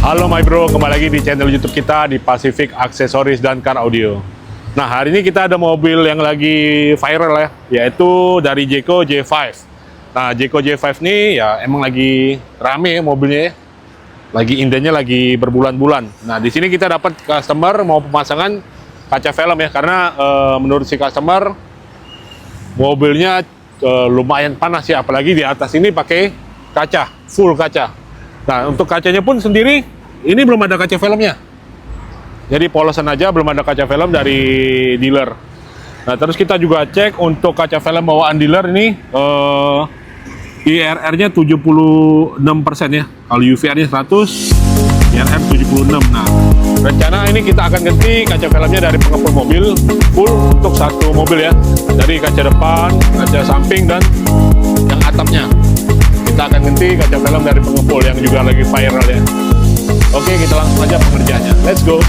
Halo my bro, kembali lagi di channel YouTube kita di Pacific Accessories dan Car Audio. Nah, hari ini kita ada mobil yang lagi viral ya, yaitu dari Jayco J5. Nah, Jayco J5 ini ya emang lagi rame ya mobilnya ya. Lagi indahnya lagi berbulan-bulan. Nah, di sini kita dapat customer mau pemasangan kaca film ya, karena menurut si customer mobilnya lumayan panas ya, apalagi di atas ini pakai kaca, full kaca. Nah, untuk kacanya pun sendiri ini belum ada kaca filmnya. Jadi polosan aja, belum ada kaca film dari dealer. Nah, terus kita juga cek untuk kaca film bawaan dealer ini IRR-nya 76% ya. Kalau UVR-nya 100, IRR 76. Nah, rencana ini kita akan ganti kaca filmnya dari pengepul mobil full untuk satu mobil ya. Dari kaca depan, kaca samping, dan yang atapnya. Kita akan ganti kaca film dari pengepul yang juga lagi viral ya. Oke, kita langsung aja pengerjaannya. Let's go.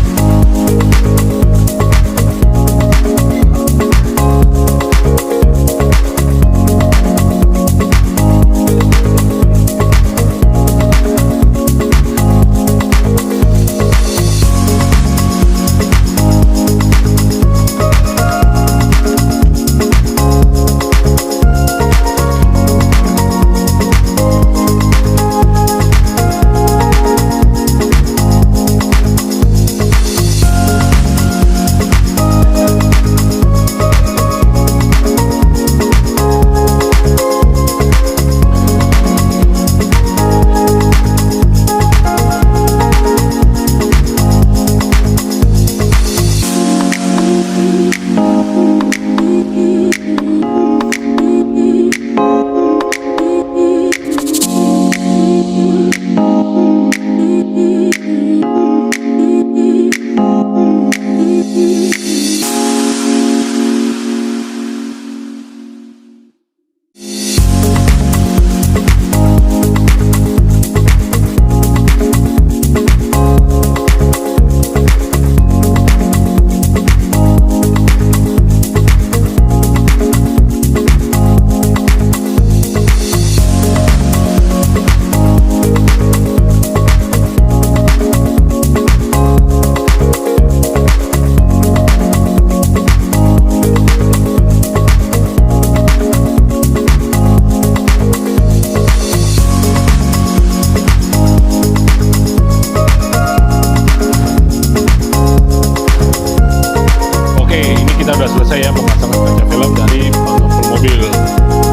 Kita udah selesai ya pemasangan kaca film dari pengepul mobil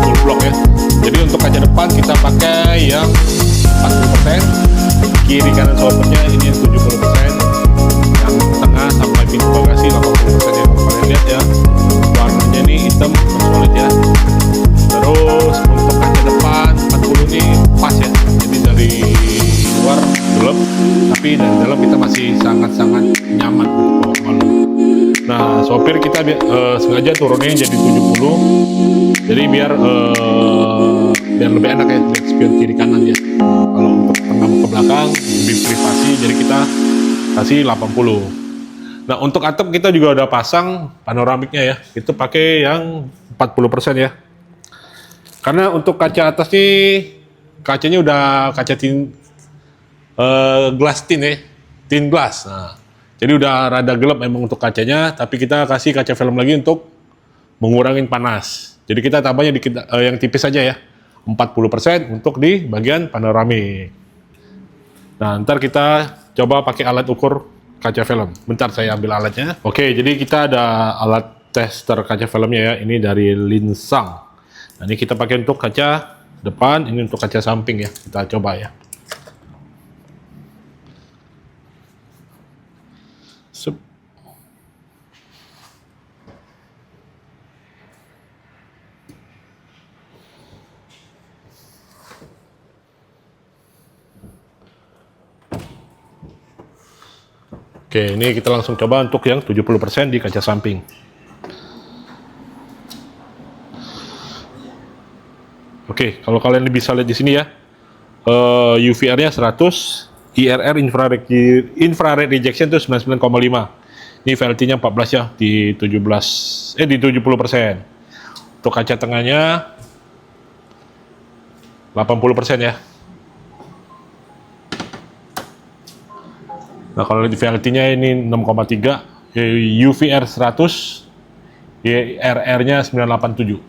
full block ya. Jadi untuk kaca depan kita pakai yang 40%, kiri kanan sopernya ini yang 70%, yang tengah sampai pintu bagasi 80% ya. Kalian lihat ya, warnanya ini hitam solid ya. Terus untuk kaca depan 40 ini pas ya, jadi dari luar gelap tapi dari dalam kita masih sangat-sangat nyaman untuk bawa malu. Nah, sopir kita sengaja turunin jadi 70, jadi biar lebih enak ya lihat spion kiri kanan ya. Kalau untuk tengah ke belakang lebih privasi, jadi kita kasih 80. Nah, untuk atap kita juga udah pasang panoramiknya ya, itu pakai yang 40% ya. Karena untuk kaca atas nih kacanya udah kaca glass tin ya, tin glass. Nah, jadi udah rada gelap memang untuk kacanya, tapi kita kasih kaca film lagi untuk mengurangi panas. Jadi kita tambahnya dikit, yang tipis saja ya, 40% untuk di bagian panoramik. Nah, ntar kita coba pakai alat ukur kaca film. Bentar saya ambil alatnya. Oke, jadi kita ada alat tester kaca filmnya ya, ini dari Linsang. Nah, ini kita pakai untuk kaca depan, ini untuk kaca samping ya, kita coba ya. Oke, ini kita langsung coba untuk yang 70% di kaca samping. Oke, kalau kalian bisa lihat di sini ya, UVR-nya 100, IRR infrared rejection itu 99,5. Ini VLT-nya 14 ya, di 70%. Untuk kaca tengahnya 80% ya. Nah, kalau Viality-nya ini 6,3, UVR 100, RR-nya 987.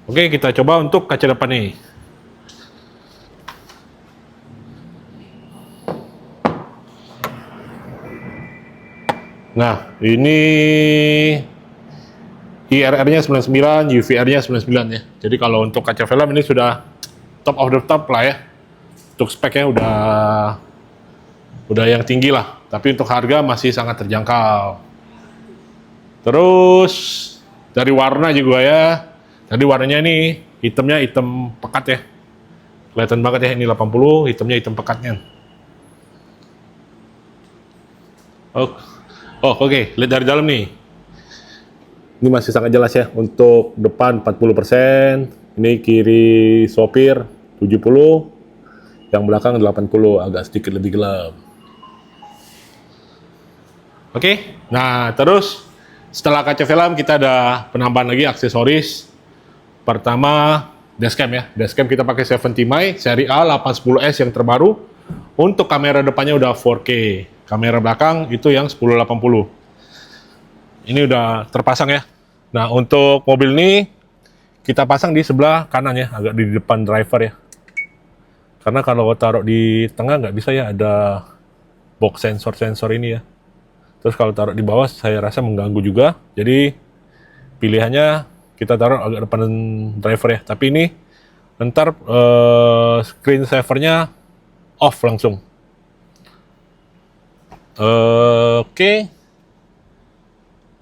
Oke, kita coba untuk kaca depan nih. Nah, ini IRR-nya 99, UVR-nya 99 ya. Jadi kalau untuk kaca film ini sudah top of the top lah ya. Untuk speknya udah yang tinggi lah. Tapi untuk harga masih sangat terjangkau. Terus dari warna juga ya. Tadi warnanya nih hitamnya hitam pekat ya. Kelihatan banget ya, ini 80, hitamnya hitam pekatnya. Oke. Lihat dari dalam nih. Ini masih sangat jelas ya. Untuk depan 40%, ini kiri sopir 70, yang belakang 80, agak sedikit lebih gelap. Oke, nah terus setelah kaca film kita ada penambahan lagi aksesoris. Pertama, dashcam ya. Dashcam kita pakai 70 Mi seri A 810S yang terbaru. Untuk kamera depannya udah 4K. Kamera belakang itu yang 1080. Ini udah terpasang ya. Nah, untuk mobil ini kita pasang di sebelah kanan ya, agak di depan driver ya. Karena kalau taruh di tengah nggak bisa ya, ada box sensor ini ya. Terus kalau taruh di bawah saya rasa mengganggu juga. Jadi pilihannya kita taruh agak depan driver ya. Tapi ini ntar screen savernya off langsung. Oke.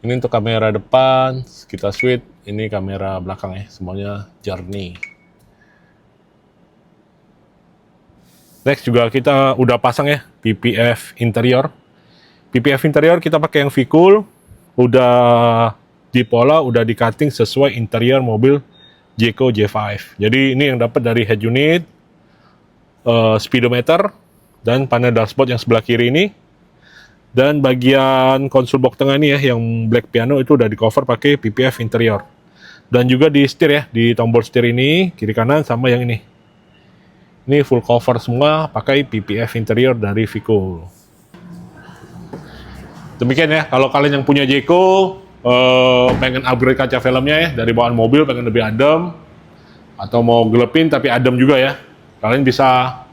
Ini untuk kamera depan, kita switch. Ini kamera belakang ya, semuanya jernih. Next juga kita udah pasang ya PPF interior. PPF interior kita pakai yang V-Cool, udah dipola, udah di cutting sesuai interior mobil Jayco J5. Jadi ini yang dapat dari head unit, speedometer, dan panel dashboard yang sebelah kiri ini. Dan bagian konsol box tengah ini ya, yang black piano itu udah di cover pakai PPF interior. Dan juga di setir ya, di tombol setir ini, kiri kanan sama yang ini. Ini full cover semua pakai PPF interior dari V-Cool. Demikian ya, kalau kalian yang punya Jayco, pengen upgrade kaca filmnya ya, dari bawaan mobil pengen lebih adem, atau mau gelepin tapi adem juga ya, kalian bisa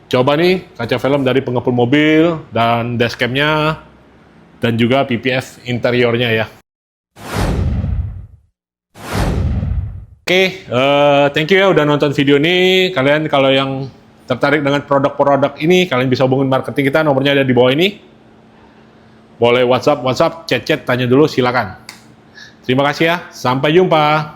coba nih kaca film dari pengepul mobil dan dashcamnya dan juga PPF interiornya ya. Oke, thank you ya udah nonton video ini. Kalian kalau yang tertarik dengan produk-produk ini, kalian bisa hubungin marketing kita, nomornya ada di bawah ini. Boleh WhatsApp, chat, tanya dulu silakan. Terima kasih ya, sampai jumpa.